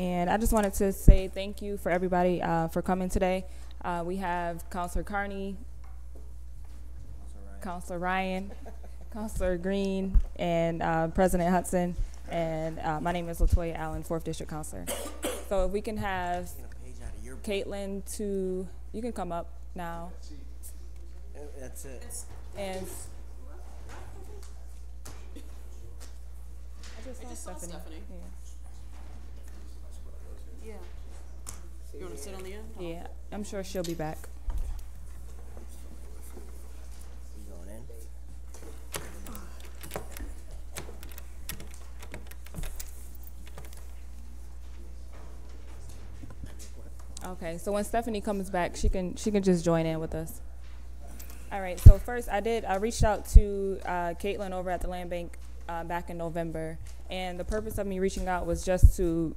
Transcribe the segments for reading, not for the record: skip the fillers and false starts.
And I just wanted to say thank you for everybody for coming today. We have Councilor Carney, Councilor Ryan, Councilor Green, and President Hudson. And my name is LaToya Allen, 4th District Councilor. So if we can have Caitlin you can come up now. That's it. And I just saw Stephanie. Yeah. You want to sit on the end? Yeah, I'm sure she'll be back. You going in? Okay, so when Stephanie comes back, she can just join in with us. All right, so first I reached out to Caitlin over at the Land Bank back in November, and the purpose of me reaching out was just to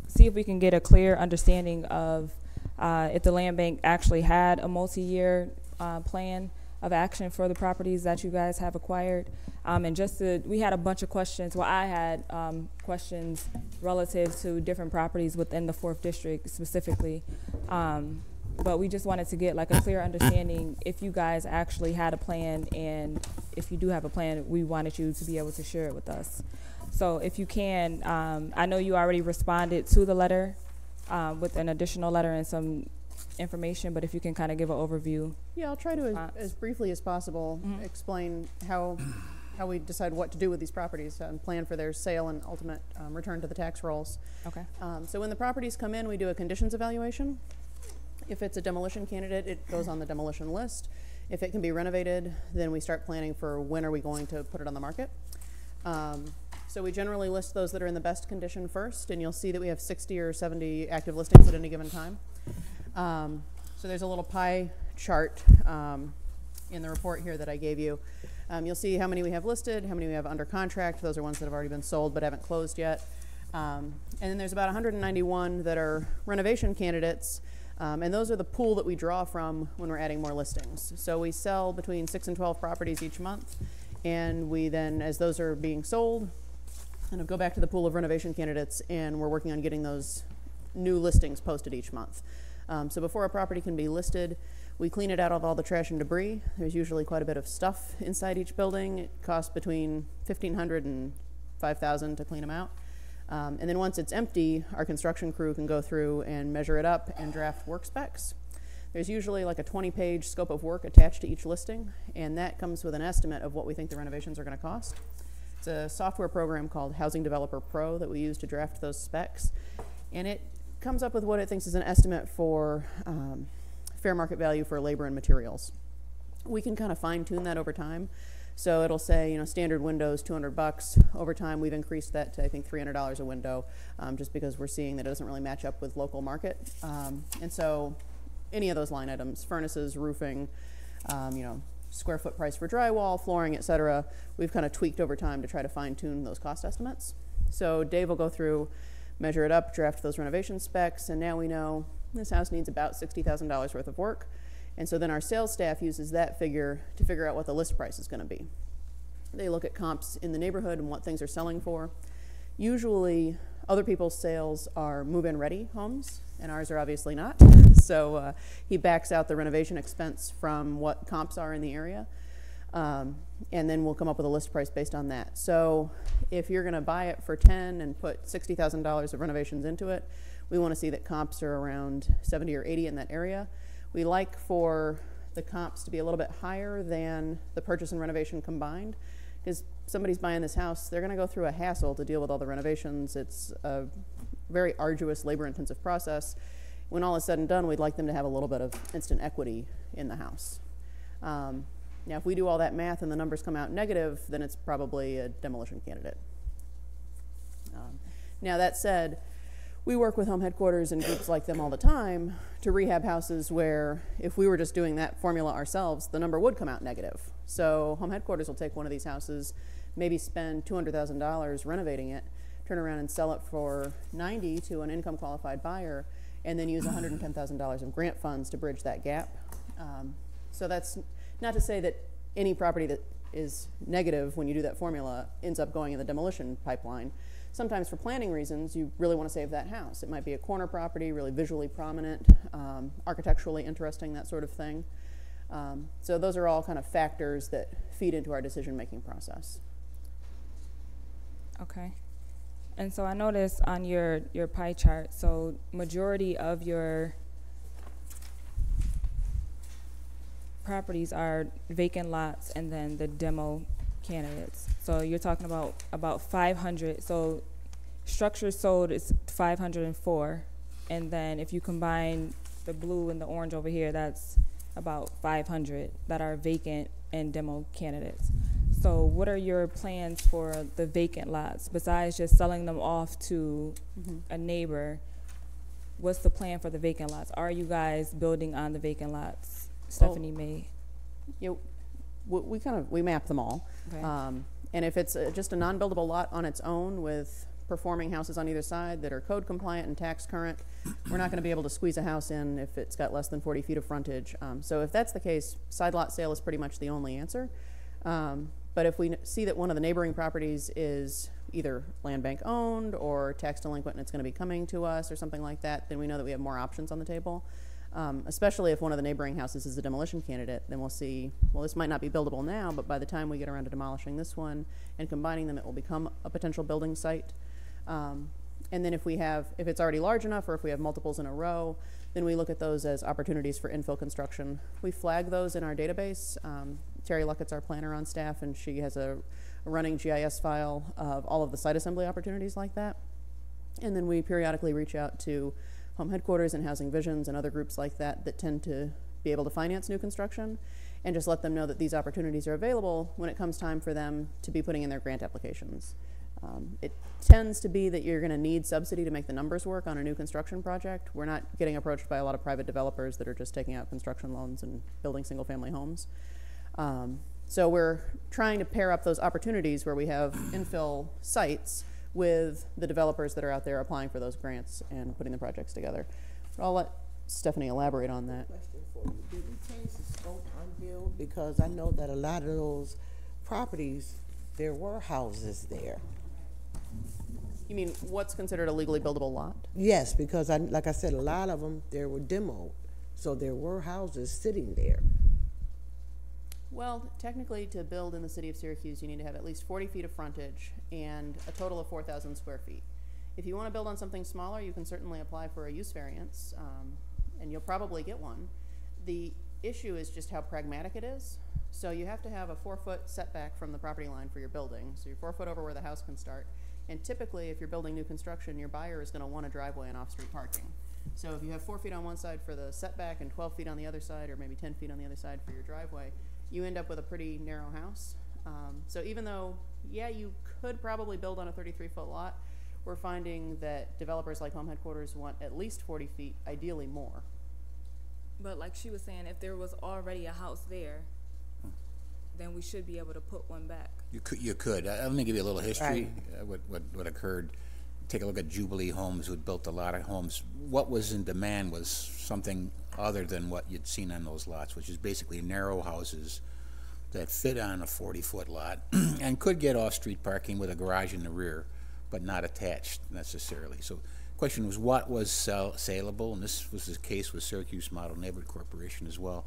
see if we can get a clear understanding of if the Land Bank actually had a multi-year plan of action for the properties that you guys have acquired. And we had a bunch of questions. Well, I had questions relative to different properties within the 4th District specifically. But we just wanted to get like a clear understanding if you guys actually had a plan, and if you do have a plan, we wanted you to be able to share it with us. So if you can, I know you already responded to the letter with an additional letter and some information, but if you can kind of give an overview. Yeah, I'll try to, as briefly as possible, explain how we decide what to do with these properties and plan for their sale and ultimate return to the tax rolls. Okay. So when the properties come in, we do a conditions evaluation. If it's a demolition candidate, it goes on the demolition list. If it can be renovated, then we start planning for when are we going to put it on the market. So we generally list those that are in the best condition first, and you'll see that we have 60 or 70 active listings at any given time. So there's a little pie chart in the report here that I gave you. You'll see how many we have listed, how many we have under contract. Those are ones that have already been sold but haven't closed yet. And then there's about 191 that are renovation candidates. And those are the pool that we draw from when we're adding more listings. So we sell between 6 and 12 properties each month, and we then, as those are being sold, kind of go back to the pool of renovation candidates, and we're working on getting those new listings posted each month. So before a property can be listed, we clean it out of all the trash and debris. There's usually quite a bit of stuff inside each building. It costs between $1,500 and $5,000 to clean them out. And then once it's empty, our construction crew can go through and measure it up and draft work specs. There's usually like a 20-page scope of work attached to each listing, and that comes with an estimate of what we think the renovations are going to cost. It's a software program called Housing Developer Pro that we use to draft those specs, and it comes up with what it thinks is an estimate for fair market value for labor and materials. We can kind of fine-tune that over time. So it'll say, you know, standard windows, $200. Over time, we've increased that to, I think, $300 a window, just because we're seeing that it doesn't really match up with local market. And so any of those line items, furnaces, roofing, you know, square foot price for drywall, flooring, et cetera, we've kind of tweaked over time to try to fine-tune those cost estimates. So Dave will go through, measure it up, draft those renovation specs, and now we know this house needs about $60,000 worth of work. And so then our sales staff uses that figure to figure out what the list price is going to be. They look at comps in the neighborhood and what things are selling for. Usually, other people's sales are move-in ready homes, and ours are obviously not. So he backs out the renovation expense from what comps are in the area, and then we'll come up with a list price based on that. So if you're going to buy it for $10 and put $60,000 of renovations into it, we want to see that comps are around 70 or 80 in that area. We like for the comps to be a little bit higher than the purchase and renovation combined, because somebody's buying this house, they're going to go through a hassle to deal with all the renovations. It's a very arduous, labor-intensive process. When all is said and done, we'd like them to have a little bit of instant equity in the house. Now, if we do all that math and the numbers come out negative, then it's probably a demolition candidate. Now, that said, we work with home headquarters and groups like them all the time to rehab houses where if we were just doing that formula ourselves, the number would come out negative. So home headquarters will take one of these houses, maybe spend $200,000 renovating it, turn around and sell it for $90,000 to an income qualified buyer, and then use $110,000 of grant funds to bridge that gap. So that's not to say that any property that is negative when you do that formula ends up going in the demolition pipeline. sometimes for planning reasons, you really want to save that house. It might be a corner property, really visually prominent, architecturally interesting, that sort of thing. So those are all kind of factors that feed into our decision-making process. Okay. And so I noticed on your pie chart, so majority of your properties are vacant lots and then the demo candidates. So you're talking about 500. So structures sold is 504. And then if you combine the blue and the orange over here, that's about 500 that are vacant and demo candidates. So what are your plans for the vacant lots besides just selling them off to a neighbor? What's the plan for the vacant lots? Are you guys building on the vacant lots? Stephanie May. You know, we map them all. Okay. And if it's just a non-buildable lot on its own with performing houses on either side that are code compliant and tax current, we're not going to be able to squeeze a house in if it's got less than 40 feet of frontage. So if that's the case, side lot sale is pretty much the only answer. But if we see that one of the neighboring properties is either land bank owned or tax delinquent and it's going to be coming to us or something like that, then we know that we have more options on the table. Especially if one of the neighboring houses is a demolition candidate, then we'll see, well, this might not be buildable now, but by the time we get around to demolishing this one and combining them, it will become a potential building site. And then if it's already large enough or if we have multiples in a row, then we look at those as opportunities for infill construction. We flag those in our database. Terry Luckett's our planner on staff, and she has a running GIS file of all of the site assembly opportunities like that. And then we periodically reach out to Home Headquarters and Housing Visions and other groups like that that tend to be able to finance new construction, and just let them know that these opportunities are available when it comes time for them to be putting in their grant applications. It tends to be that you're going to need subsidy to make the numbers work on a new construction project. We're not getting approached by a lot of private developers that are just taking out construction loans and building single-family homes. So we're trying to pair up those opportunities where we have infill sites with the developers that are out there applying for those grants and putting the projects together. But I'll let Stephanie elaborate on that. Question for you. Did we change the scope on build? Because I know that a lot of those properties, there were houses there. You mean what's considered a legally buildable lot? Yes, because like I said, a lot of them, there were demoed. So there were houses sitting there. Well, technically, to build in the city of Syracuse, you need to have at least 40 feet of frontage and a total of 4,000 square feet. If you want to build on something smaller, you can certainly apply for a use variance, and you'll probably get one. The issue is just how pragmatic it is. So you have to have a 4-foot setback from the property line for your building. So you're 4 foot over where the house can start. And typically, if you're building new construction, your buyer is going to want a driveway and off-street parking. So if you have 4 feet on one side for the setback and 12 feet on the other side, or maybe 10 feet on the other side for your driveway, you end up with a pretty narrow house. So even though, yeah, you could probably build on a 33-foot lot, we're finding that developers like Home Headquarters want at least 40 feet, ideally more. But like she was saying, if there was already a house there, then we should be able to put one back. You could. Let me give you a little history. What occurred. Take a look at Jubilee Homes, who had built a lot of homes. What was in demand was something other than what you'd seen on those lots, which is basically narrow houses that fit on a 40-foot lot and could get off-street parking with a garage in the rear, but not attached necessarily. So the question was, what was saleable? And this was the case with Syracuse Model Neighborhood Corporation as well.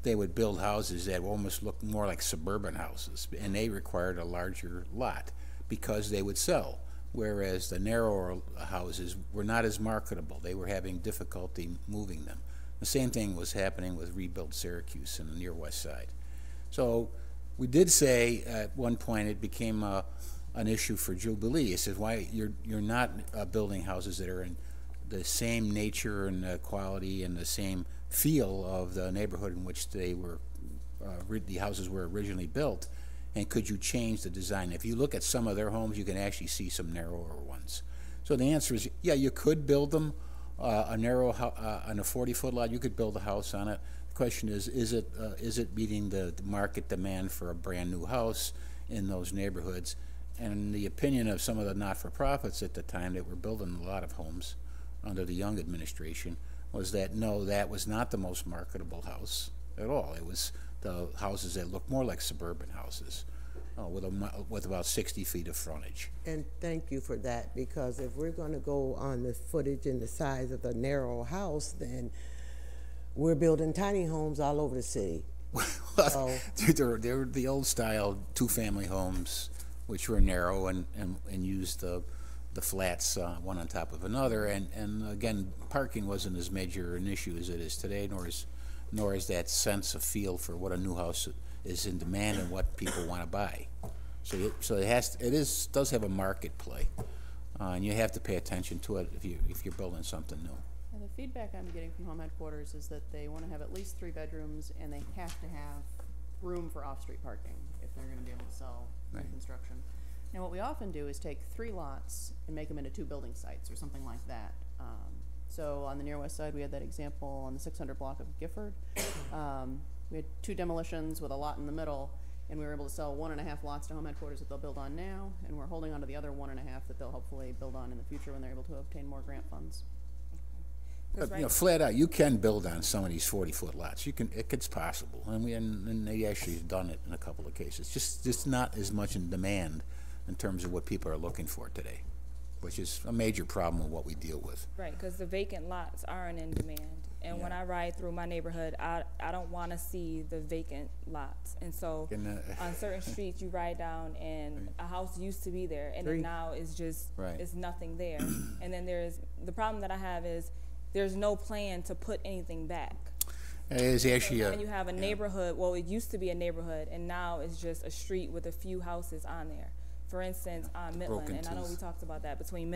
They would build houses that almost looked more like suburban houses, and they required a larger lot because they would sell, whereas the narrower houses were not as marketable. They were having difficulty moving them. The same thing was happening with Rebuild Syracuse in the near west side. So we did say at one point it became an issue for Jubilee. It says, why you're not building houses that are in the same nature and quality and the same feel of the neighborhood in which they were, the houses were originally built, and could you change the design? If you look at some of their homes, you can actually see some narrower ones. So the answer is, yeah, you could build them on a 40-foot lot. You could build a house on it. The question is it meeting the market demand for a brand new house in those neighborhoods? And the opinion of some of the not-for-profits at the time that were building a lot of homes under the Young administration was that, no, that was not the most marketable house at all. It was the houses that looked more like suburban houses. with about 60 feet of frontage. And thank you for that, because if we're gonna go on the footage and the size of the narrow house, then we're building tiny homes all over the city. So, They're the old style two-family homes, which were narrow and used the flats one on top of another. And again, parking wasn't as major an issue as it is today, nor is that sense of feel for what a new house is in demand and what people want to buy. So it does have a market play, and you have to pay attention to it if you're building something new. And the feedback I'm getting from home headquarters is that they want to have at least 3 bedrooms, and they have to have room for off-street parking if they're going to be able to sell new construction. Now, what we often do is take 3 lots and make them into 2 building sites or something like that. So on the near west side, we had that example on the 600 block of Gifford. We had 2 demolitions with a lot in the middle, and we were able to sell 1.5 lots to home headquarters that they'll build on now, and we're holding on to the other 1.5 that they'll hopefully build on in the future when they're able to obtain more grant funds. But, flat out, you can build on some of these 40-foot lots. It's possible, and they actually have done it in a couple of cases. Just not as much in demand in terms of what people are looking for today, which is a major problem with what we deal with. Right, because the vacant lots aren't in demand. And when I ride through my neighborhood, I don't want to see the vacant lots. And so on certain streets, you ride down and a house used to be there, and then now is just, it's nothing there. And then the problem that I have is there's no plan to put anything back. It is actually and you have a neighborhood, well, it used to be a neighborhood, and now it's just a street with a few houses on there. For instance, on Midland, and I know we talked about that, between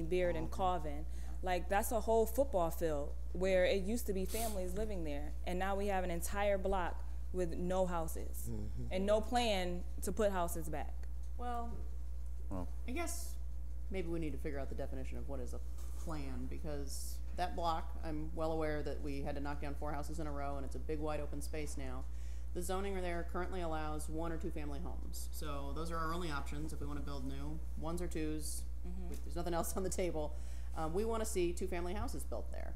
Beard and Colvin. Like, that's a whole football field where it used to be families living there, and now we have an entire block with no houses and no plan to put houses back. Well, I guess maybe we need to figure out the definition of what is a plan, because that block, I'm well aware that we had to knock down 4 houses in a row, and it's a big wide open space now. The zoning there currently allows 1 or 2 family homes. So those are our only options if we want to build new. 1s or 2s, there's nothing else on the table. We want to see 2 family houses built there.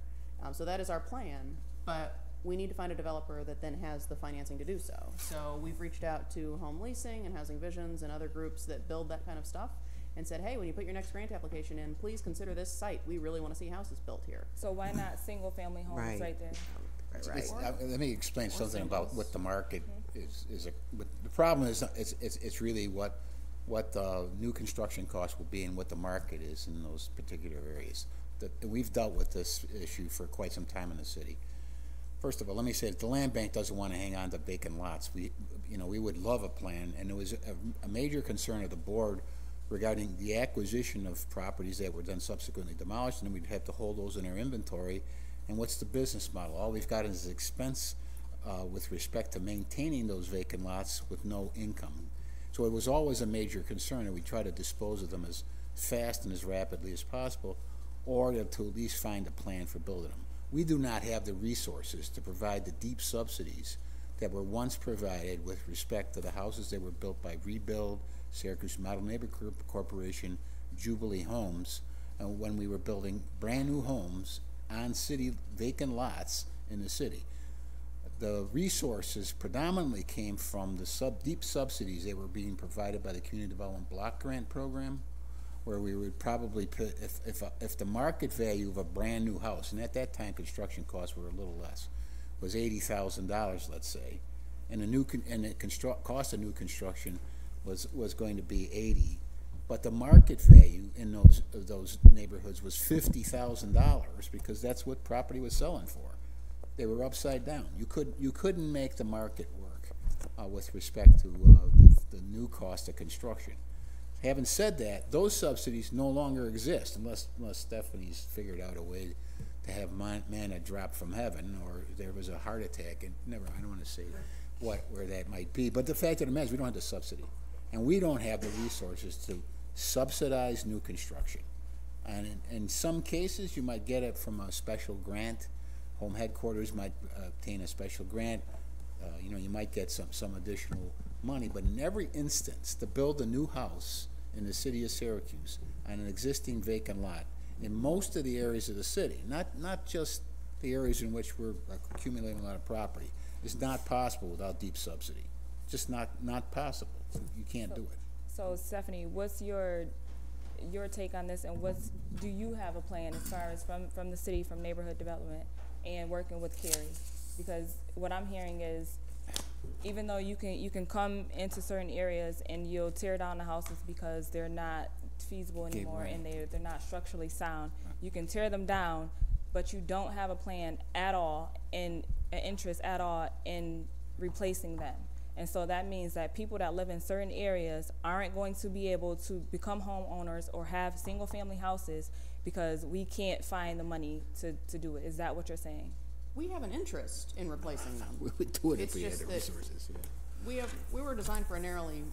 So that is our plan, but we need to find a developer that then has the financing to do so. So we've reached out to Home Leasing and Housing Visions and other groups that build that kind of stuff and said, hey, when you put your next grant application in, please consider this site. We really want to see houses built here. So why not single family homes right there? Let me explain something about what the market is. The problem is it's really what new construction costs will be and what the market is in those particular areas. We've dealt with this issue for quite some time in the city. First of all, let me say that the land bank doesn't want to hang on to vacant lots. We would love a plan, and it was a major concern of the board regarding the acquisition of properties that were then subsequently demolished, and we'd have to hold those in our inventory. And what's the business model? All we've got is expense with respect to maintaining those vacant lots with no income. So it was always a major concern, and we try to dispose of them as fast and as rapidly as possible, or to at least find a plan for building them. We do not have the resources to provide the deep subsidies that were once provided with respect to the houses that were built by Rebuild, Syracuse Model Neighborhood Corporation, Jubilee Homes, when we were building brand new homes on city vacant lots in the city. The resources predominantly came from the deep subsidies that were being provided by the Community Development Block Grant Program, where we would probably put, if the market value of a brand new house, and at that time construction costs were a little less, was $80,000, let's say, and the cost of new construction was going to be $80,000, but the market value in those neighborhoods was $50,000 because that's what property was selling for. They were upside down. You couldn't make the market work with respect to the new cost of construction. Having said that, those subsidies no longer exist unless Stephanie's figured out a way to have manna drop from heaven, or there was a heart attack, and I don't want to say where that might be. But the fact of the matter is we don't have the subsidy, and we don't have the resources to subsidize new construction. And in some cases, you might get it from a special grant. Home headquarters might obtain a special grant. You might get some additional money, but in every instance, to build a new house in the city of Syracuse on an existing vacant lot in most of the areas of the city, not just the areas in which we're accumulating a lot of property, is not possible without deep subsidy. just not possible. You can't do it. So Stephanie, what's your take on this, and do you have a plan as far as from the city, from neighborhood development and working with Carrie? Because what I'm hearing is, even though you can come into certain areas and you'll tear down the houses because they're not feasible anymore and they're not structurally sound, you can tear them down, but you don't have a plan at all and an interest at all in replacing them. And so that means that people that live in certain areas aren't going to be able to become homeowners or have single family houses because we can't find the money to do it. Is that what you're saying? We have an interest in replacing them. We would do it It's if we had just the that resources. Yeah. We were designed for a narrowly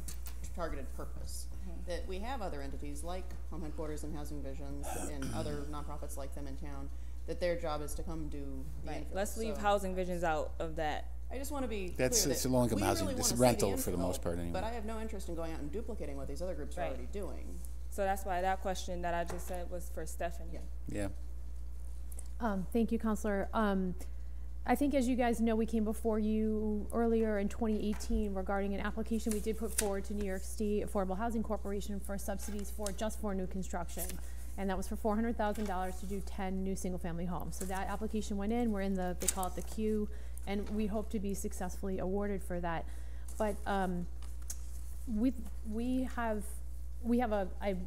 targeted purpose. That we have other entities like Home Headquarters and Housing Visions and other nonprofits like them in town, that their job is to come do the Right. infill. Let's leave So Housing Visions out of that. I just want to be That's- clear it's that low-income we housing. really It's wanna see rental the for the infill, most part anyway. But I have no interest in going out and duplicating what these other groups are Right. already doing. So that's why that question that I just said was for Stephanie. Yeah. Yeah. Thank you, Counselor. I think, as you guys know, we came before you earlier in 2018 regarding an application we did put forward to New York State Affordable Housing Corporation for subsidies for new construction. And that was for $400,000 to do 10 new single-family homes. So that application went in. We're in they call it the queue, and we hope to be successfully awarded for that. But I'd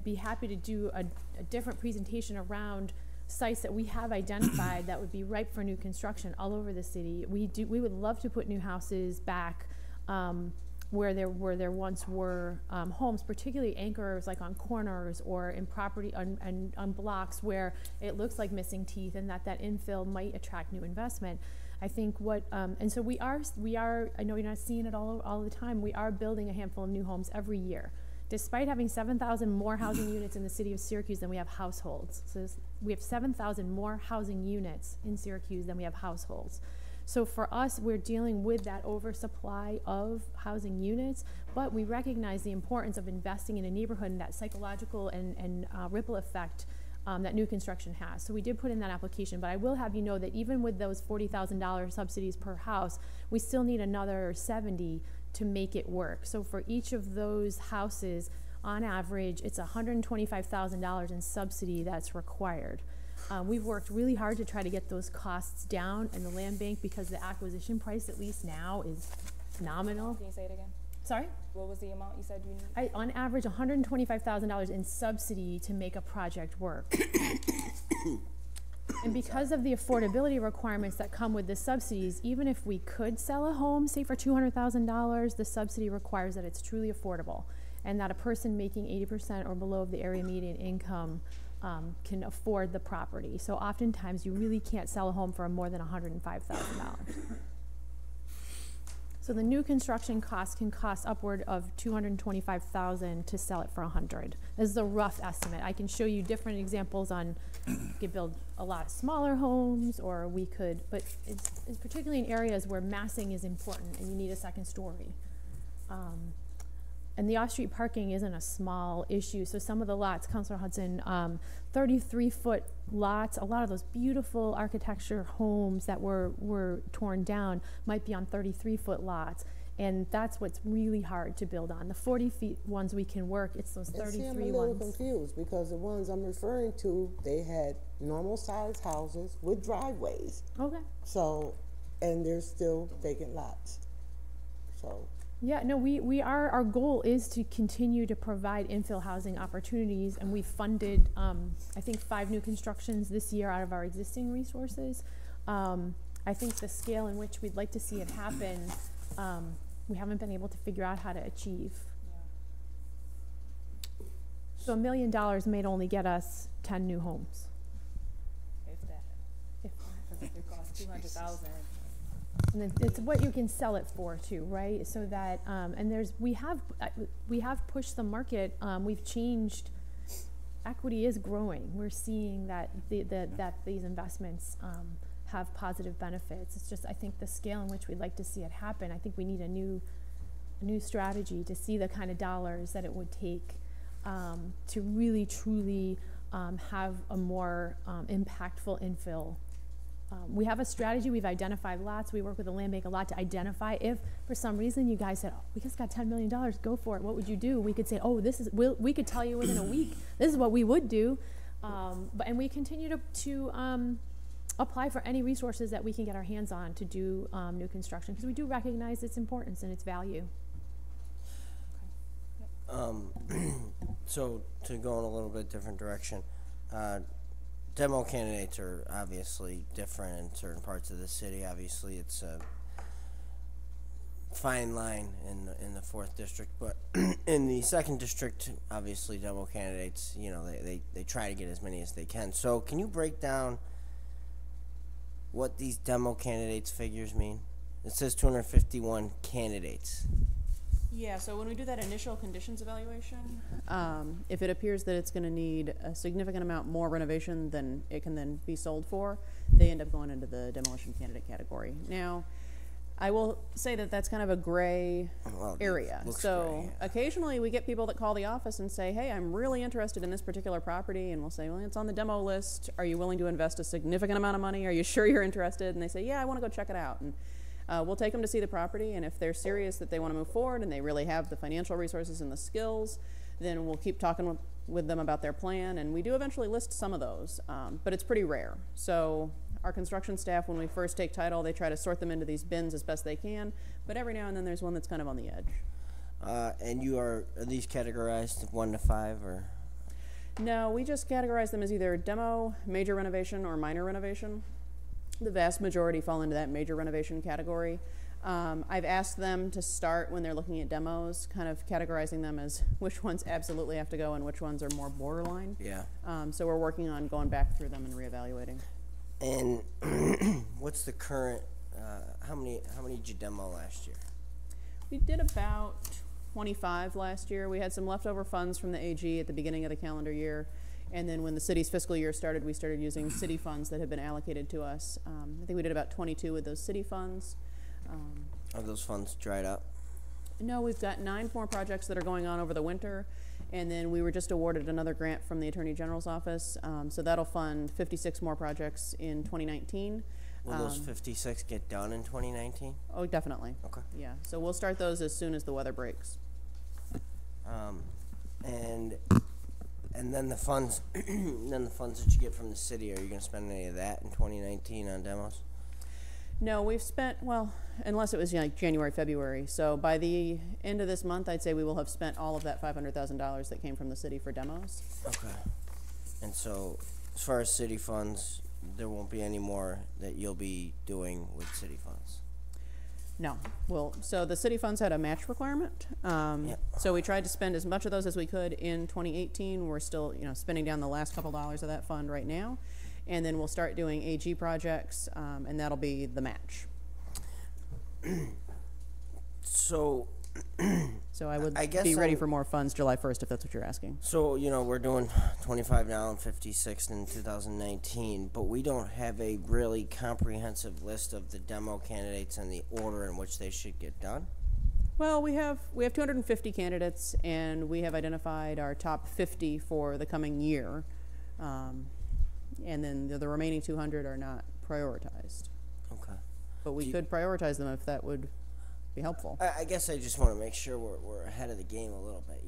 be happy to do a different presentation around sites that we have identified that would be ripe for new construction all over the city. We would love to put new houses back where there once were homes, particularly anchors like on corners or in property on blocks where it looks like missing teeth, and that infill might attract new investment. I think and so we are, I know you're not seeing it all the time, we are building a handful of new homes every year. Despite having 7,000 more housing units in the city of Syracuse than we have households. So we have 7,000 more housing units in Syracuse than we have households. So for us, we're dealing with that oversupply of housing units, but we recognize the importance of investing in a neighborhood and that psychological and ripple effect that new construction has. So we did put in that application, but I will have you know that even with those $40,000 subsidies per house, we still need another 70 to make it work. So for each of those houses, on average, it's $125,000 in subsidy that's required. We've worked really hard to try to get those costs down in the land bank because the acquisition price, at least now, is nominal. Can you say it again? Sorry? What was the amount you said you need? On average, $125,000 in subsidy to make a project work. And because of the affordability requirements that come with the subsidies, even if we could sell a home, say for $200,000, the subsidy requires that it's truly affordable and that a person making 80% or below of the area median income can afford the property. So oftentimes you really can't sell a home for more than $105,000. So the new construction cost can cost upward of $225,000 to sell it for $100,000. This is a rough estimate. I can show you different examples on, we could build a lot of smaller homes, or we could, but it's particularly in areas where massing is important and you need a second story. And the off-street parking isn't a small issue. So some of the lots, Councilor Hudson, 33-foot lots, a lot of those beautiful architecture homes that were torn down might be on 33-foot lots. And that's what's really hard to build on. The 40-feet ones we can work, it's those 33 see, I'm a ones. little confused because the ones I'm referring to, they had normal-sized houses with driveways. Okay. So, and there's still vacant lots. So. Yeah, no, our goal is to continue to provide infill housing opportunities, and we've funded, I think, 5 new constructions this year out of our existing resources. I think the scale in which we'd like to see it happen, we haven't been able to figure out how to achieve. Yeah. So $1 million may only get us 10 new homes. If that. If Because if it costs $200,000. And then it's what you can sell it for too, right? So that, and we have pushed the market. We've changed. Equity is growing. We're seeing that that these investments have positive benefits. It's just, I think, the scale in which we'd like to see it happen. I think we need a new strategy to see the kind of dollars that it would take to really truly have a more impactful infill We have a strategy. We've identified lots. We work with the land bank a lot to identify if, for some reason, you guys said, oh, we just got $10 million, go for it. What would you do? We could say, oh, we could tell you within a week, this is what we would do. And we continue to apply for any resources that we can get our hands on to do new construction, because we do recognize its importance and its value. So to go in a little bit different direction, demo candidates are obviously different in certain parts of the city. Obviously, it's a fine line in the 4th district, but in the 2nd district, obviously demo candidates, you know, they try to get as many as they can. So can you break down what these demo candidates figures mean? It says 251 candidates. Yeah, so when we do that initial conditions evaluation, if it appears that it's going to need a significant amount more renovation than it can then be sold for, they end up going into the demolition candidate category. Now, I will say that that's kind of a gray area. So gray, yeah. Occasionally we get people that call the office and say, hey, I'm really interested in this particular property, and we'll say, well, it's on the demo list. Are you willing to invest a significant amount of money? Are you sure you're interested? And they say, yeah, I want to go check it out. And we'll take them to see the property, and if they're serious that they want to move forward and they really have the financial resources and the skills, then we'll keep talking with them about their plan, and we do eventually list some of those, but it's pretty rare. So our construction staff, when we first take title, they try to sort them into these bins as best they can, but every now and then there's one that's kind of on the edge. And are these categorized 1 to 5, or? No, we just categorize them as either demo, major renovation, or minor renovation. The vast majority fall into that major renovation category. I've asked them to start, when they're looking at demos, kind of categorizing them as which ones absolutely have to go and which ones are more borderline. Yeah. So we're working on going back through them and reevaluating. And what's the current, how many did you demo last year? We did about 25 last year. We had some leftover funds from the AG at the beginning of the calendar year. And then when the city's fiscal year started, we started using city funds that had been allocated to us. I think we did about 22 with those city funds. Are those funds dried up? No, we've got 9 more projects that are going on over the winter. And then we were just awarded another grant from the Attorney General's office. So that'll fund 56 more projects in 2019. Will those 56 get done in 2019? Oh, definitely. Okay. Yeah, so we'll start those as soon as the weather breaks. And then the funds, that you get from the city, are you going to spend any of that in 2019 on demos? No, we've spent, well, unless it was like January, February. So by the end of this month, I'd say we will have spent all of that $500,000 that came from the city for demos. Okay. And so, as far as city funds, there won't be any more that you'll be doing with city funds? No. Well, so the city funds had a match requirement. So we tried to spend as much of those as we could in 2018. We're still, spending down the last couple dollars of that fund right now. And then we'll start doing AG projects, and that'll be the match. So I would I guess be ready for more funds July 1st, if that's what you're asking. So, we're doing 25 now and 56 in 2019, but we don't have a really comprehensive list of the demo candidates and the order in which they should get done. Well, we have 250 candidates, and we have identified our top 50 for the coming year. And then the remaining 200 are not prioritized. Okay. But we could prioritize them if that would be helpful. I guess I just want to make sure we're ahead of the game a little bit.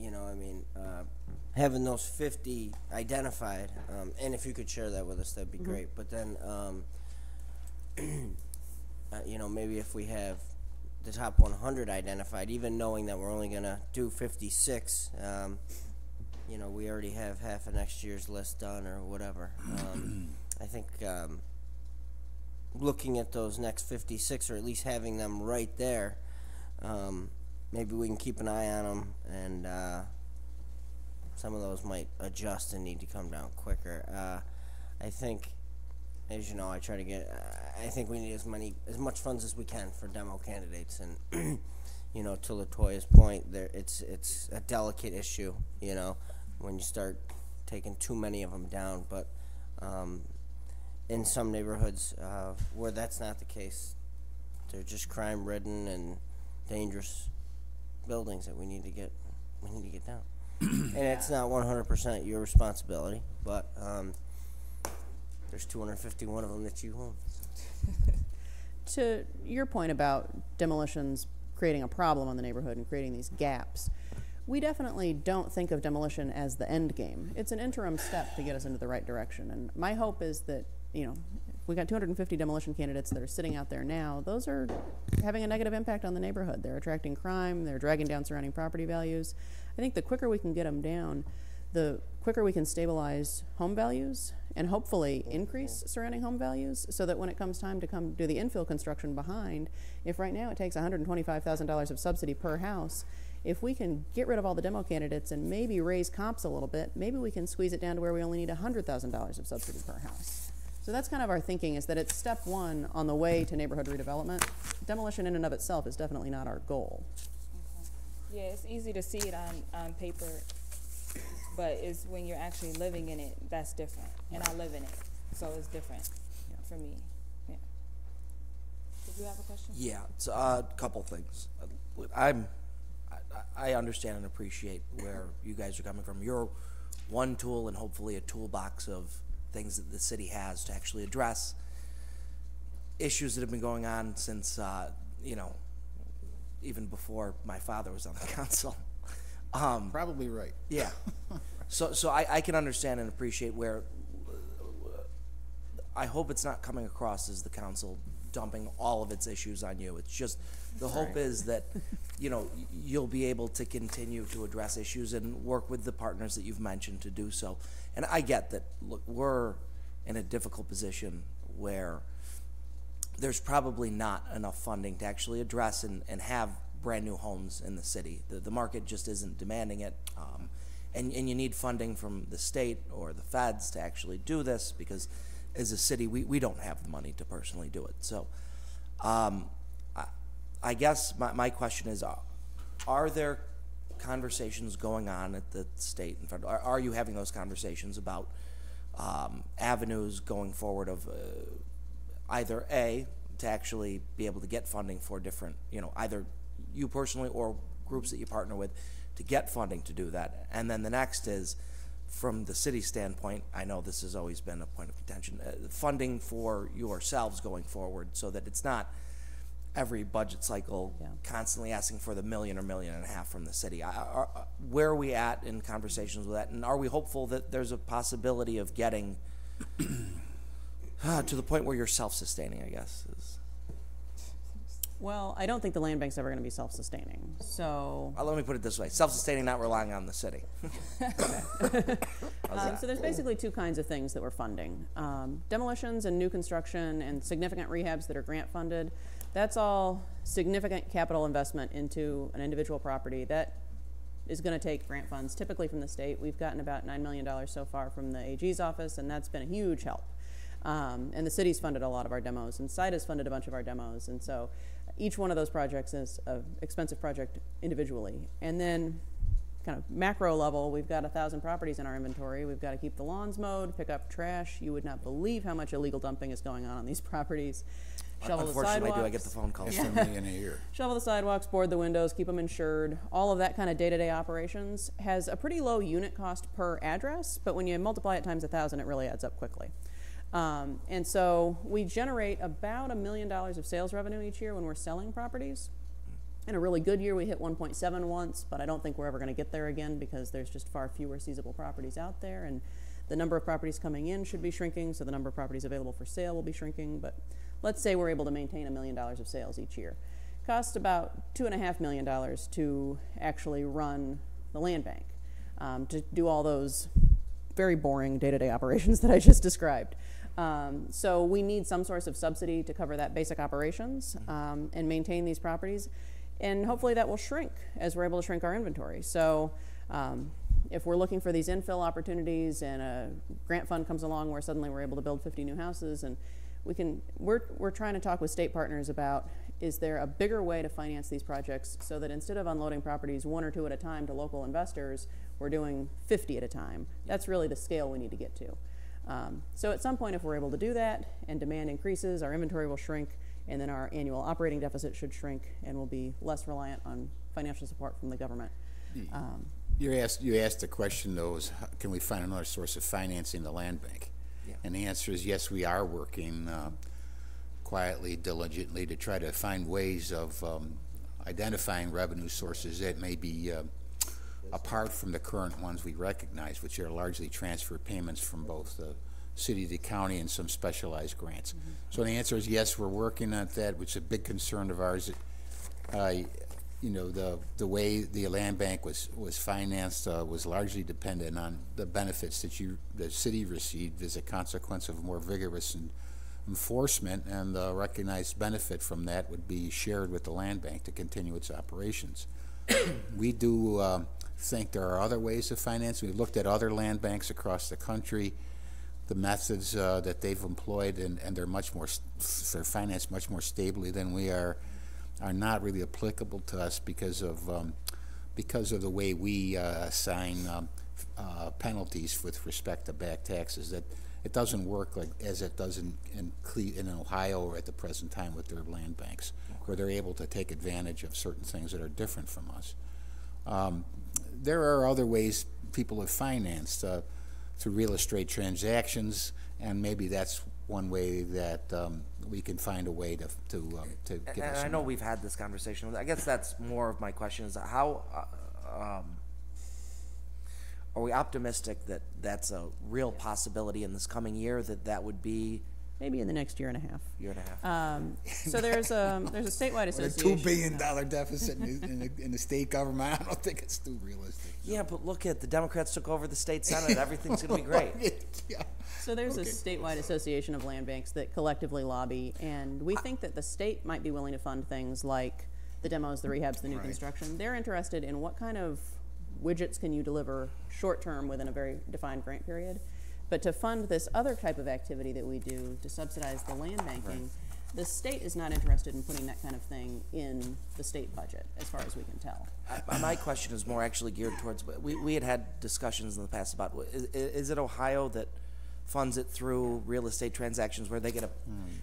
Having those 50 identified, and if you could share that with us, that'd be great. But then, maybe if we have the top 100 identified, even knowing that we're only going to do 56, we already have half of next year's list done or whatever. I think looking at those next 56, or at least having them right there, maybe we can keep an eye on them, and some of those might adjust and need to come down quicker. I think, as you know, I think we need as much funds as we can for demo candidates, and to LaToya's point, it's a delicate issue, when you start taking too many of them down. But in some neighborhoods where that's not the case, they're just crime-ridden and dangerous buildings that we need to get down. And it's not 100% your responsibility, but There's 251 of them that you own. To your point about demolitions creating a problem in the neighborhood and creating these gaps, we definitely don't think of demolition as the end game. It's an interim step to get us into the right direction. And my hope is that, you know, we got 250 demolition candidates that are sitting out there now. Those are having a negative impact on the neighborhood. They're attracting crime. They're dragging down surrounding property values. I think the quicker we can get them down, the quicker we can stabilize home values and hopefully increase surrounding home values, so that when it comes time to come do the infill construction behind, if right now it takes $125,000 of subsidy per house, if we can get rid of all the demo candidates and maybe raise comps a little bit, maybe we can squeeze it down to where we only need $100,000 of subsidy per house. So that's kind of our thinking, is that it's step one on the way to neighborhood redevelopment. Demolition in and of itself is definitely not our goal. Yeah, it's easy to see it on paper, but it's when you're actually living in it that's different. And I live in it, so it's different for me. Yeah. Did you have a question? Yeah, it's a couple things. I understand and appreciate where you guys are coming from. You're one tool and hopefully a toolbox of things that the city has to actually address issues that have been going on since, you know, even before my father was on the council. Probably right. Yeah. So I can understand and appreciate where, I hope it's not coming across as the council dumping all of its issues on you. It's just, the hope is that, you know, you'll be able to continue to address issues and work with the partners that you've mentioned to do so. And I get that, look, we're in a difficult position where there's probably not enough funding to actually address and have brand new homes in the city. The market just isn't demanding it. And you need funding from the state or the feds to actually do this, because as a city, we don't have the money to personally do it. So I guess my question is, are there conversations going on at the state and federal? Are you having those conversations about avenues going forward of either A, to actually be able to get funding for different, you know, either you personally or groups that you partner with to get funding to do that? And then the next is, from the city standpoint, I know this has always been a point of contention, funding for yourselves going forward, so that it's not every budget cycle constantly asking for the $1 million or $1.5 million from the city. Where are we at in conversations with that? And are we hopeful that there's a possibility of getting to the point where you're self-sustaining, I guess? Well, I don't think the land bank's ever going to be self-sustaining. So Let me put it this way. Self-sustaining, not relying on the city. so there's basically two kinds of things that we're funding. Demolitions and new construction and significant rehabs that are grant funded. That's all significant capital investment into an individual property. That is going to take grant funds, typically from the state. We've gotten about $9 million so far from the AG's office, and that's been a huge help. And the city's funded a lot of our demos, and SIDE has funded a bunch of our demos. And so each one of those projects is an expensive project individually. And then kind of macro level, we've got 1,000 properties in our inventory. We've got to keep the lawns mowed, pick up trash. You would not believe how much illegal dumping is going on these properties. Shovel the sidewalks. Unfortunately, I get the phone calls. $1 million a year. Shovel the sidewalks, board the windows, keep them insured. All of that kind of day-to-day operations has a pretty low unit cost per address, but when you multiply it times 1,000, it really adds up quickly. And so we generate about $1 million of sales revenue each year when we're selling properties. In a really good year, we hit 1.7 once, but I don't think we're ever going to get there again, because there's just far fewer seizable properties out there, and the number of properties coming in should be shrinking, so the number of properties available for sale will be shrinking. But let's say we're able to maintain $1 million of sales each year. Costs about $2.5 million to actually run the land bank, to do all those very boring day-to-day operations that I just described. So we need some source of subsidy to cover that basic operations and maintain these properties. And hopefully that will shrink as we're able to shrink our inventory. So if we're looking for these infill opportunities and a grant fund comes along where suddenly we're able to build 50 new houses, and we're trying to talk with state partners about, is there a bigger way to finance these projects so that instead of unloading properties 1 or 2 at a time to local investors, we're doing 50 at a time. That's really the scale we need to get to. So at some point, if we're able to do that and demand increases, our inventory will shrink, and then our annual operating deficit should shrink, and we'll be less reliant on financial support from the government. You asked the question, though, is can we find another source of financing the land bank? Yeah. And the answer is yes, we are working quietly, diligently to try to find ways of identifying revenue sources that may be apart from the current ones we recognize, which are largely transfer payments from both the city, the county, and some specialized grants. So the answer is yes, we're working on that, which is a big concern of ours. You know, the way the land bank was financed was largely dependent on the benefits that the city received as a consequence of more vigorous enforcement, and the recognized benefit from that would be shared with the land bank to continue its operations. We do think there are other ways of financing. We've looked at other land banks across the country, the methods that they've employed, and they're financed much more stably than we are not really applicable to us because of the way we assign penalties with respect to back taxes. That it doesn't work like as it does in Ohio at the present time with their land banks, where they're able to take advantage of certain things that are different from us. There are other ways people have financed through real estate transactions, and maybe that's one way that we can find a way to give us. And I know we've had this conversation. I guess that's more of my question: is how are we optimistic that that's a real possibility in this coming year? That would be Maybe in the next year and a half. year and a half. So there's a statewide With a association. $2 billion deficit in the state government, I don't think it's too realistic. Yeah, but look at the Democrats took over the state senate. Everything's going to be great. Yeah. So there's a statewide association of land banks that collectively lobby, and we think that the state might be willing to fund things like the demos, the rehabs, the new construction. They're interested in what kind of widgets can you deliver short term within a very defined grant period. But to fund this other type of activity that we do to subsidize the land banking, the state is not interested in putting that kind of thing in the state budget, as far as we can tell. My question is more actually geared towards, we had discussions in the past about, is it Ohio that funds it through real estate transactions where they get an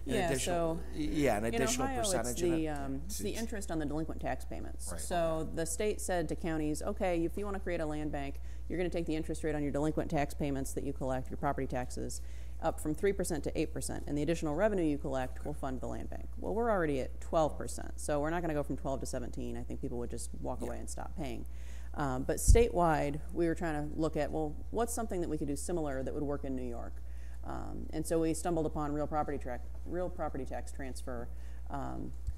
additional, an additional in Ohio, percentage it's of it? it's the interest on the delinquent tax payments. Right. So the state said to counties, okay, if you want to create a land bank, you're going to take the interest rate on your delinquent tax payments that you collect, your property taxes, up from 3% to 8%, and the additional revenue you collect will fund the land bank. Well, we're already at 12%, so we're not going to go from 12 to 17. I think people would just walk away and stop paying. But statewide, we were trying to look at, well, what's something that we could do similar that would work in New York? And so we stumbled upon real property tax transfer,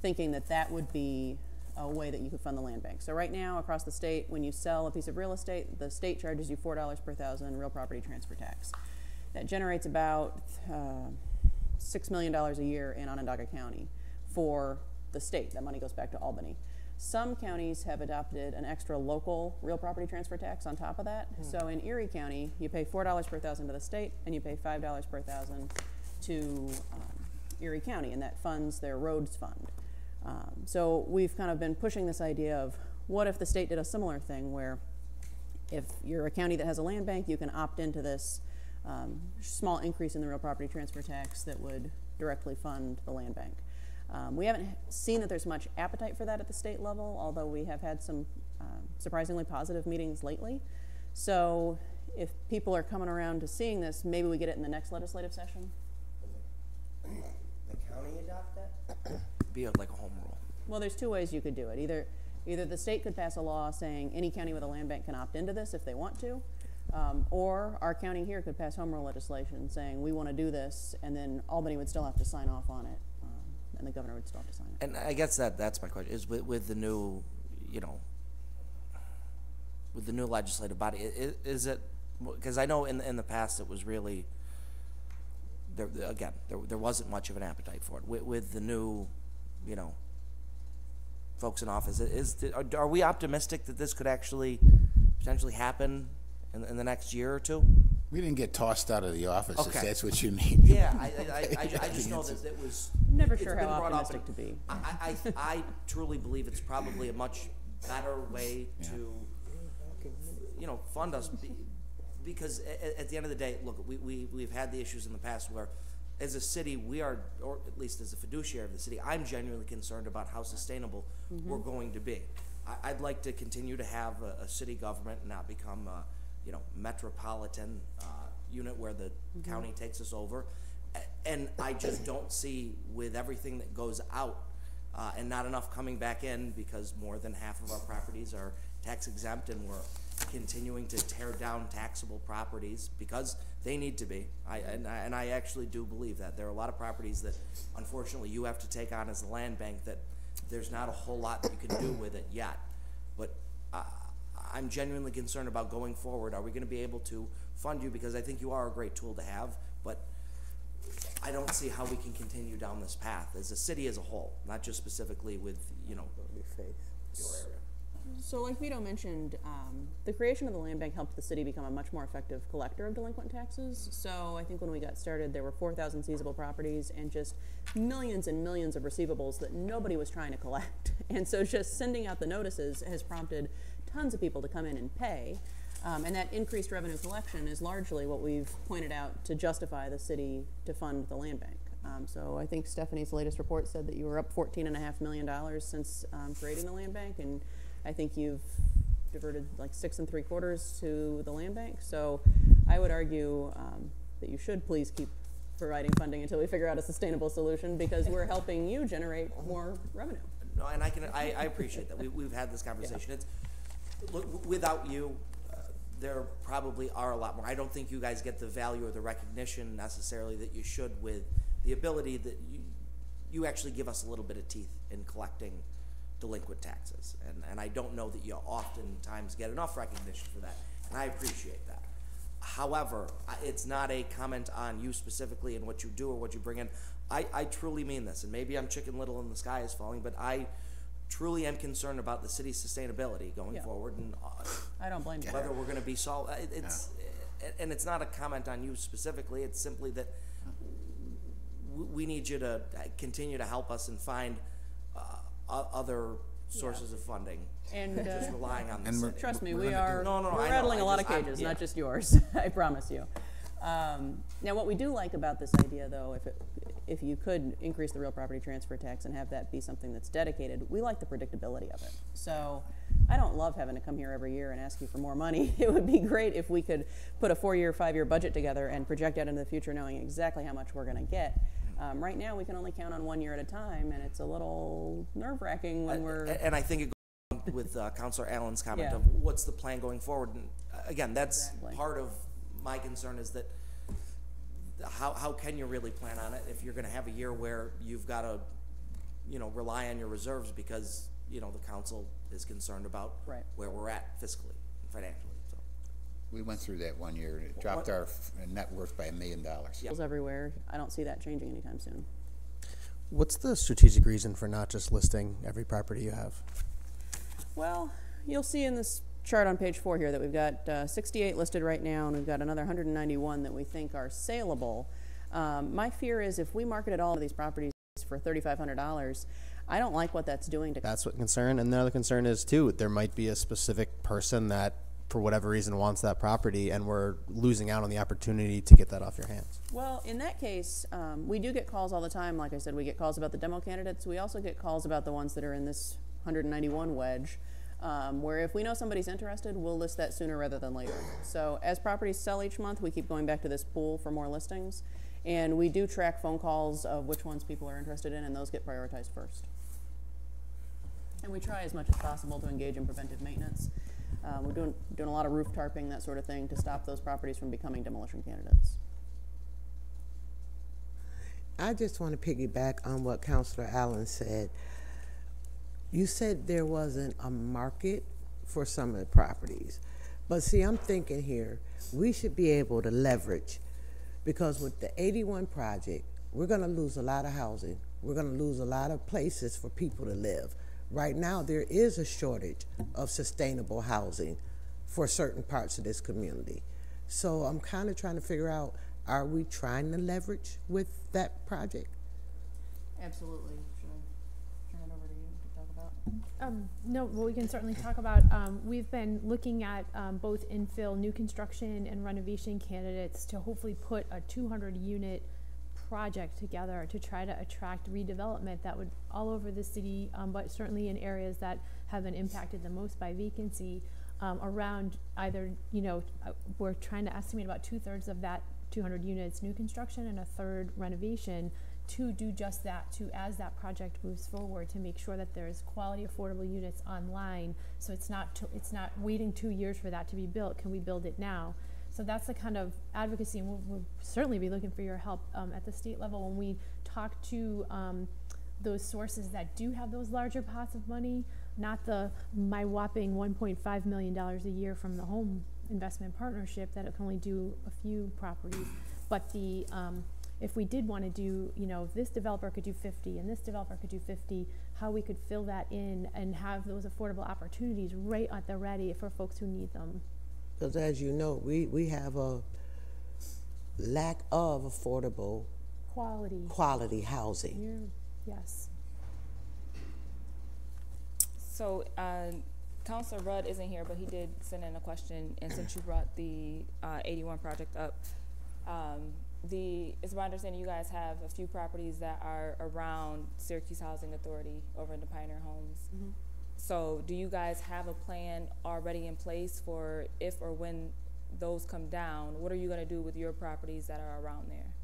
thinking that that would be a way that you could fund the land bank. So right now, across the state, when you sell a piece of real estate, the state charges you $4 per thousand real property transfer tax. That generates about $6 million a year in Onondaga County for the state. That money goes back to Albany. Some counties have adopted an extra local real property transfer tax on top of that. So in Erie County, you pay $4 per thousand to the state, and you pay $5 per thousand to Erie County, and that funds their roads fund. So we've kind of been pushing this idea of what if the state did a similar thing where if you're a county that has a land bank, you can opt into this small increase in the real property transfer tax that would directly fund the land bank. We haven't seen that there's much appetite for that at the state level, although we have had some surprisingly positive meetings lately. So if people are coming around to seeing this, maybe we get it in the next legislative session. The county adopt that? Be like a home rule. Well, there's two ways you could do it. Either the state could pass a law saying any county with a land bank can opt into this if they want to, or our county here could pass home rule legislation saying we want to do this, and then Albany would still have to sign off on it, and the governor would still have to sign it. And I guess that's my question, is with the new, with the new legislative body, is it, because I know in the past it was really, there wasn't much of an appetite for it. With the new, folks in office, are we optimistic that this could actually potentially happen in the next year or two? We didn't get tossed out of the office, Okay. if that's what you mean. Yeah, I just know that it was. Never it's sure been how brought up, optimistic and to be. I truly believe it's probably a much better way to, fund us, because at the end of the day, look, we've had the issues in the past where, as a city, we are, or at least as a fiduciary of the city, I'm genuinely concerned about how sustainable we're going to be. I'd like to continue to have a city government and not become, metropolitan, unit where the county takes us over. And I just don't see, with everything that goes out, and not enough coming back in, because more than half of our properties are tax exempt, and we're continuing to tear down taxable properties because they need to be. And I actually do believe that. There are a lot of properties that unfortunately you have to take on as a land bank that there's not a whole lot that you can do with it yet. But I'm genuinely concerned about going forward. Are we going to be able to fund you? Because I think you are a great tool to have, but I don't see how we can continue down this path as a city as a whole, not just specifically with, you know, your area. So like Vito mentioned, the creation of the land bank helped the city become a much more effective collector of delinquent taxes. So I think when we got started, there were 4,000 seizable properties and just millions and millions of receivables that nobody was trying to collect. And so just sending out the notices has prompted tons of people to come in and pay. And that increased revenue collection is largely what we've pointed out to justify the city to fund the land bank. So I think Stephanie's latest report said that you were up $14.5 million since creating the land bank, and I think you've diverted like 6 3/4 to the land bank. So I would argue that you should please keep providing funding until we figure out a sustainable solution, because we're helping you generate more revenue. No, and I appreciate that. We've had this conversation. Yeah. It's, look, without you, there probably are a lot more. I don't think you guys get the value or the recognition necessarily that you should, with the ability that you actually give us a little bit of teeth in collecting delinquent taxes. And I don't know that you oftentimes get enough recognition for that, and I appreciate that. However, it's not a comment on you specifically and what you do or what you bring in. I truly mean this, and maybe I'm Chicken Little and the sky is falling, but I truly am concerned about the city's sustainability going forward, and I don't blame you. whether we're going to be and it's not a comment on you specifically. It's simply that we need you to continue to help us and find other sources of funding, and just relying on the city. trust me, we're we're gonna do it. we're I rattling know. a lot of I'm- cages, yeah. not just yours. I promise you. Now, what we do like about this idea, though, if you could increase the real property transfer tax and have that be something that's dedicated, we like the predictability of it. So I don't love having to come here every year and ask you for more money. It would be great if we could put a 4-year, 5-year budget together and project out into the future knowing exactly how much we're going to get. Right now, we can only count on 1 year at a time, and it's a little nerve-wracking when we're... And I think it goes on with Councilor Allen's comment Yeah. of what's the plan going forward. And again, that's Exactly. part of my concern, is that how can you really plan on it if you're going to have a year where you've got to, rely on your reserves because, the council is concerned about Right. where we're at fiscally, financially. So. We went through that 1 year, and it dropped our net worth by $1 million. Yeah. everywhere. I don't see that changing anytime soon. What's the strategic reason for not just listing every property you have? Well, you'll see in this chart on page 4 here that we've got 68 listed right now, and we've got another 191 that we think are saleable. My fear is if we marketed all of these properties for $3,500, I don't like what that's doing to... That's what concern. And the other concern is, too, there might be a specific person that, for whatever reason, wants that property, and we're losing out on the opportunity to get that off your hands. Well, in that case, we do get calls all the time. Like I said, we get calls about the demo candidates. We also get calls about the ones that are in this 191 wedge, where if we know somebody's interested, we'll list that sooner rather than later. So as properties sell each month, we keep going back to this pool for more listings. And we do track phone calls of which ones people are interested in, and those get prioritized first. And we try as much as possible to engage in preventive maintenance. We're doing a lot of roof tarping, that sort of thing, to stop those properties from becoming demolition candidates. I just want to piggyback on what Councilor Allen said. You said there wasn't a market for some of the properties. But see, I'm thinking here, we should be able to leverage, because with the 81 project, we're going to lose a lot of housing. We're going to lose a lot of places for people to live. Right now, there is a shortage of sustainable housing for certain parts of this community. So I'm kind of trying to figure out, are we trying to leverage with that project? Absolutely. Should I turn it over to you to talk about? No, well, we can certainly talk about, we've been looking at both infill, new construction, and renovation candidates to hopefully put a 200-unit project together to try to attract redevelopment that would all over the city, but certainly in areas that have been impacted the most by vacancy. around either, we're trying to estimate about 2/3 of that 200 units new construction and 1/3 renovation, to do just that, to, as that project moves forward, to make sure that there's quality affordable units online, so it's not waiting 2 years for that to be built. Can we build it now? So that's the kind of advocacy, and we'll certainly be looking for your help at the state level when we talk to those sources that do have those larger pots of money, not my whopping $1.5 million a year from the home investment partnership that it can only do a few properties, but if we did want to do, if this developer could do 50 and this developer could do 50, how we could fill that in and have those affordable opportunities right at the ready for folks who need them. Because as you know, we have a lack of affordable quality housing. Yes. So, Councilor Rudd isn't here, but he did send in a question, and since you brought the 81 project up, it's my understanding you guys have a few properties that are around Syracuse Housing Authority over in the Pioneer Homes. Mm-hmm. So do you guys have a plan already in place for if or when those come down? What are you going to do with your properties that are around there?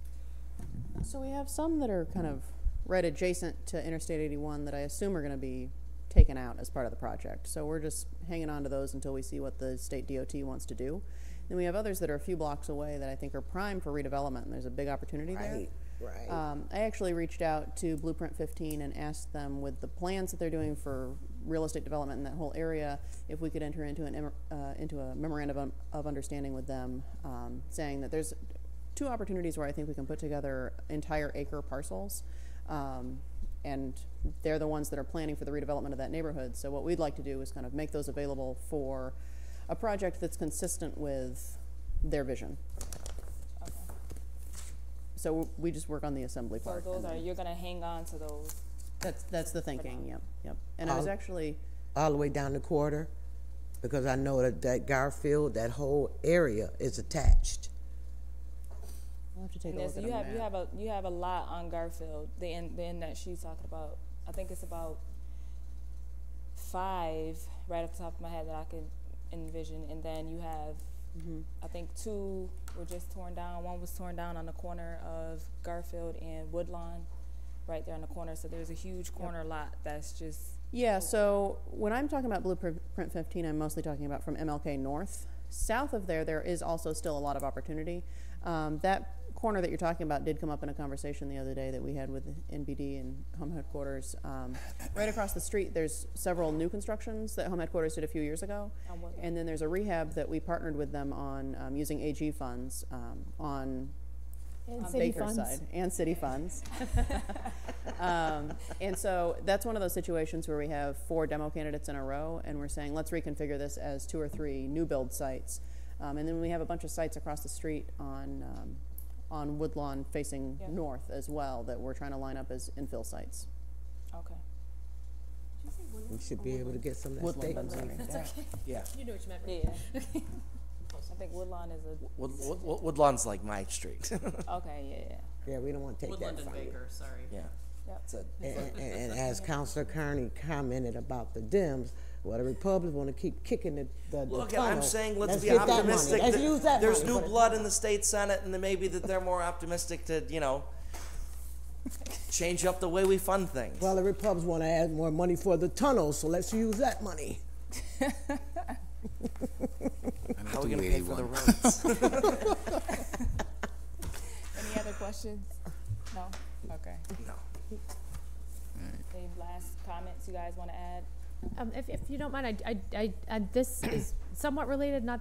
So we have some that are kind of right adjacent to Interstate 81 that I assume are going to be taken out as part of the project. So we're just hanging on to those until we see what the state DOT wants to do. Then we have others that are a few blocks away that I think are prime for redevelopment, and there's a big opportunity there. Right. I actually reached out to Blueprint 15 and asked them, with the plans that they're doing for real estate development in that whole area, if we could enter into a memorandum of understanding with them, saying that there's 2 opportunities where I think we can put together entire acre parcels, and they're the ones that are planning for the redevelopment of that neighborhood. So what we'd like to do is kind of make those available for a project that's consistent with their vision. Okay. So we just work on the assembly part. So you're going to hang on to those? That's the thinking. Yep. And I was actually all the way down the quarter, because I know that Garfield, that whole area is attached. I'll have to take a look at a map. You have a lot on Garfield, the end that she's talking about. I think it's about 5 right off the top of my head that I could envision, and then you have I think 2 were just torn down. One was torn down on the corner of Garfield and Woodlawn, right there on the corner. So there's a huge corner lot that's just So when I'm talking about Blueprint 15, I'm mostly talking about from MLK North. South of there is also still a lot of opportunity. That corner that you're talking about did come up in a conversation the other day that we had with NBD and Home Headquarters. Right across the street, there's several new constructions that Home Headquarters did a few years ago. And then there's a rehab that we partnered with them on using AG funds on Baker's side and city funds. And so that's one of those situations where we have 4 demo candidates in a row, and we're saying let's reconfigure this as 2 or 3 new build sites. And then we have a bunch of sites across the street on Woodlawn facing north as well that we're trying to line up as infill sites. okay. We should be able to get some of that state money. Yeah. You know what you meant, right? Yeah. I think Woodlawn is a Woodlawn's like my street. okay. Yeah, we don't want to take Woodland that and from you. Baker, sorry. Yeah. Yep. It's a- And as Councilor Kearney commented about the Dems, well, the Republicans want to keep kicking the Look, tunnel. I'm saying let's be get that money. optimistic. Let's that use that there's money new for the blood tunnel. in the state Senate, and then maybe that they're more optimistic to, change up the way we fund things. Well, the Republicans want to add more money for the tunnel, so let's use that money. How are we going to pay for the roads? Any other questions? No? Okay. No. Any last comments you guys want to add? If you don't mind, this is somewhat related, not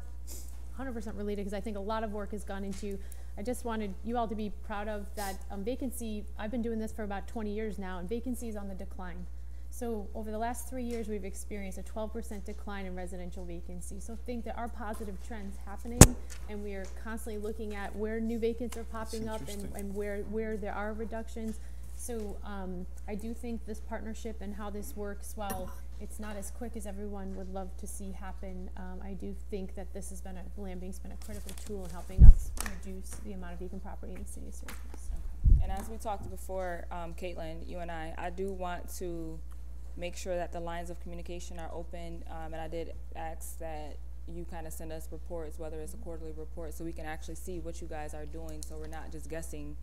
100% related, because I think a lot of work has gone into. I just wanted you all to be proud of that Vacancy. I've been doing this for about 20 years now, and Vacancy is on the decline. So over the last 3 years, we've experienced a 12% decline in residential vacancy. So think there are positive trends happening, and we are constantly looking at where new vacancies are popping up and where there are reductions. So I do think this partnership and how this works, while it's not as quick as everyone would love to see happen, I do think that this has been land bank's been a critical tool in helping us reduce the amount of vacant property in the city of Syracuse. And as we talked before, Caitlin, you and I do want to make sure that the lines of communication are open. And I did ask that you kind of send us reports, whether it's a quarterly report, so we can actually see what you guys are doing, so we're not just guessing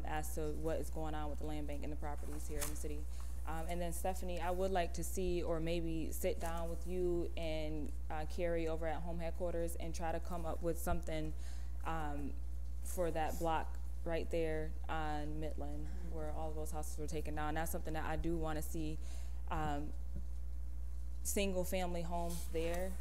as to what is going on with the land bank and the properties here in the city. And then Stephanie, I would like to see, or maybe sit down with you and Carrie over at home headquarters and try to come up with something for that block right there on Midland, where all of those houses were taken down. That's something that I do want to see, single family homes there.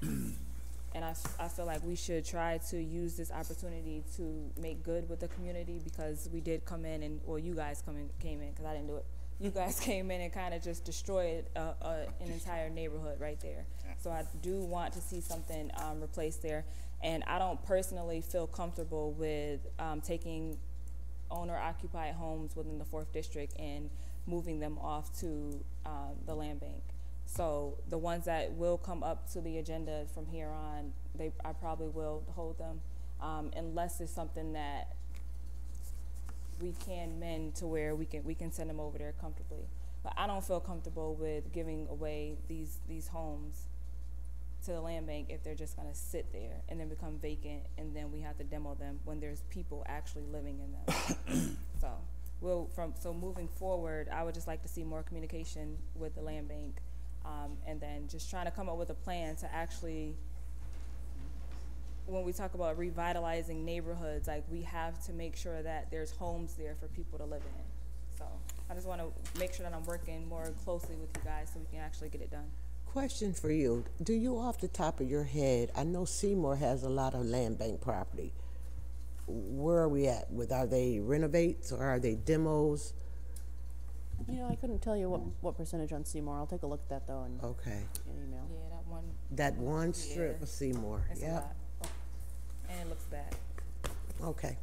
And I feel like we should try to use this opportunity to make good with the community, because we did come in and, well, you guys came in, because I didn't do it. You guys came in and kind of just destroyed an entire neighborhood right there. So I do want to see something replaced there. And I don't personally feel comfortable with taking owner-occupied homes within the 4th District and moving them off to the land bank. So the ones that will come up to the agenda from here on, I probably will hold them, unless it's something that we can mend to where we can send them over there comfortably. But I don't feel comfortable with giving away these homes to the land bank if they're just gonna sit there and then become vacant, and then we have to demo them when there's people actually living in them. So moving forward, I would just like to see more communication with the land bank, and then just trying to come up with a plan to actually, when we talk about revitalizing neighborhoods, like, we have to make sure that there's homes there for people to live in. So I just want to make sure that I'm working more closely with you guys so we can actually get it done. Question for you. Do you, off the top of your head, I know Seymour has a lot of land bank property. Where are we at with, are they renovates or are they demos? You know, I couldn't tell you what percentage on Seymour. I'll take a look at that though and Okay. get an email. Yeah, That one strip Yeah. of Seymour. it's a Yep. lot. And it looks bad. Okay.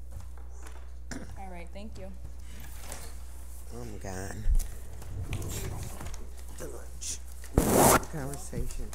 All right, thank you. I'm gone. To lunch. Conversation.